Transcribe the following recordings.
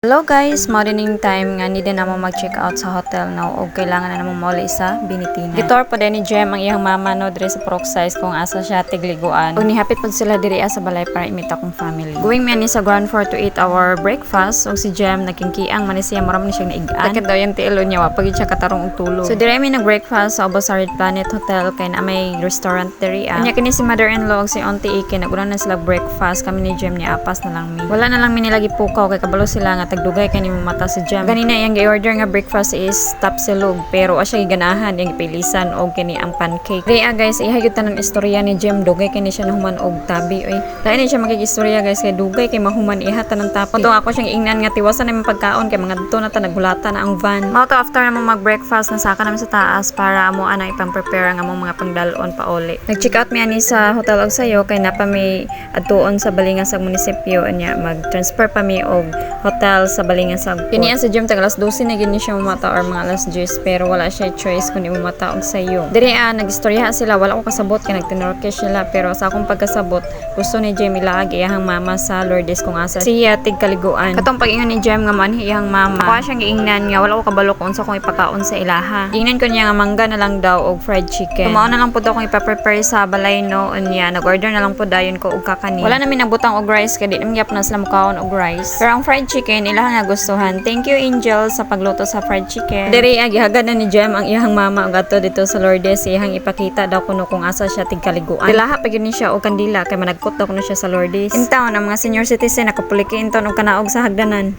Hello guys, morning time nga ni din namo mag-check out sa hotel no og kailangan na namo mauli sa Binitina. Gitor pa din ni Jem ang iyang mama no dire sa Proxize kung asa siya tigliguan. Ug nihapit pud sila diri sa balay para imita kong family. Going man ni sa ground floor to eat our breakfast og si Jem nagkingkiang man siya maram ni siya naigaan. Takit daw yung tiilo niya wa pagid siya katarong og tulog. So dire mi nag-breakfast sa Obasa Red Planet Hotel kay na may restaurant diri. Nya kini si mother-in-law og si auntie Ike naguna na sila breakfast kami ni Jem ni apas na lang mi. Wala na lang mi nilagi pukaw kay kabalo sila nga tagdugay kay ni mata si Jem. Ganina yang gi-order nga breakfast is tapsilog pero asya giganahan yang gipilisan og kini ang pancake. Kaya guys, ihayod tanan istorya ni Jem dugay kay ni siya nahuman og tabi oy. Lain ni siya magigistorya guys kay dugay kay mahuman iha tanan tapo. Ito ako siyang ingnan nga tiwasan na pagkaon kay mga dito na ta nagulatan na ang van. Mao to after na mo mag-breakfast nasaka namin sa taas para amo ana ipang-prepare ang among mga pangdalon pa uli. Nag-check out mi ani sa hotel og sayo kay napa may adtuon sa balingan sa munisipyo anya mag-transfer pa mi og hotel sa balingan sa kini sa Jem tag alas 12 na gini siya mamata or mga alas 10 pero wala siya choice kundi mamata og sayo. Diri nagistorya sila wala ko kasabot kay nagtinorke sila pero sa akong pagkasabot gusto ni Jem ilaag iyang mama sa Lourdes kung asa siya tigkaliguan. Katong pag-ingon ni Jem nga man iyang mama. Ako siyang giingnan nga wala ko kabalo kung unsa kong ipakaon sa ilaha. Giingnan ko niya nga mangga na lang daw og fried chicken. Tumao na lang pud akong ipa-prepare sa balay no unya nag-order na lang pud dayon ko og kakani. Wala namin nagbutang og rice kay di namin gyap na sila mukaon og rice. Pero ang fried chicken ilaha nga gustuhan. Thank you Angel sa pagluto sa fried chicken. Diri gihagad na ni Jem ang iyang mama og adto dito sa Lourdes iyang ipakita daw kuno kung asa siya tigkaliguan. Dilaha pa gyud ni siya og kandila kay managkot daw kuno siya sa Lourdes. In town ang mga senior citizen nakapuliki inton og kanaog sa hagdanan.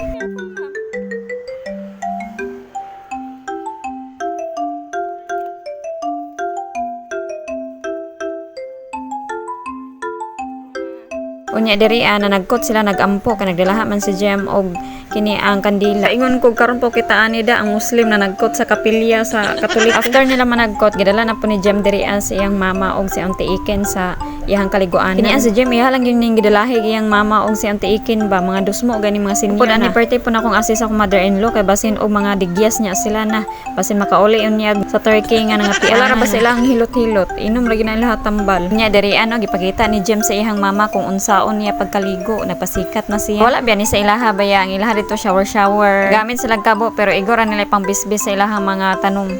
Unya diri na nagkot sila nagampo kay nagdalaha man si Jem og kini ang kandila. Ingon ko karon po kita ani da ang Muslim na nagkot sa kapilya sa Katoliko. After nila managkot gidala na po ni Jem diri sa iyang mama og si Auntie Iken sa iyang kaliguan. Kini si Jem iha lang gyud ning gidalahi iyang mama og si Auntie Iken ba mga dusmo gani mga senior. Pud ani birthday po na akong asis ako mother-in-law kay basin og mga digyas niya sila na basin makauli unya sa Turkey nga nangapian. Wala ra ba silang hilot-hilot. Inom lagi na lahat tambal. Nya diri gipakita ni Jem sa iyang mama kung unsaon niya pagkaligo nagpasikat na siya. Wala biya ni sa ilaha baya ang ilaha dito shower. Gamit sila kabo pero igora nila pang bisbis sa ilahang mga tanong.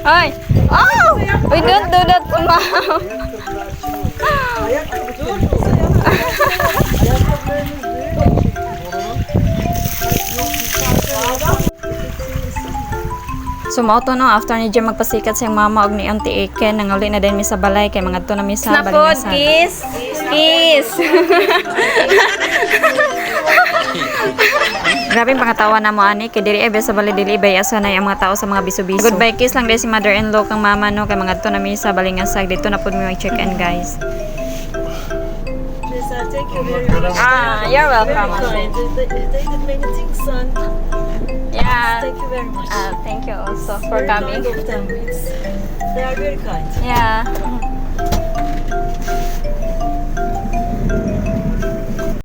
Ay! Oh! We don't do that to mom! So mao to no after ni Jem magpasikat siyang mama og ni Auntie Iken nanguli na din mi sa balay kay mangadto na mi sa balay sa kiss kiss. Grabe ang pangatawa na mo ani kay diri ebe sa balay dili bay asa na ang mga tao sa mga biso-biso. Goodbye kiss lang dai si mother-in-law kang mama no kay mangadto na mi sa balingasag dito na pud mi mag-check-in guys. Thank you very much. You're welcome. They did many things, son. Yeah. Thank you very much. Thank you also for Very coming. kind of them. They are very kind. Yeah.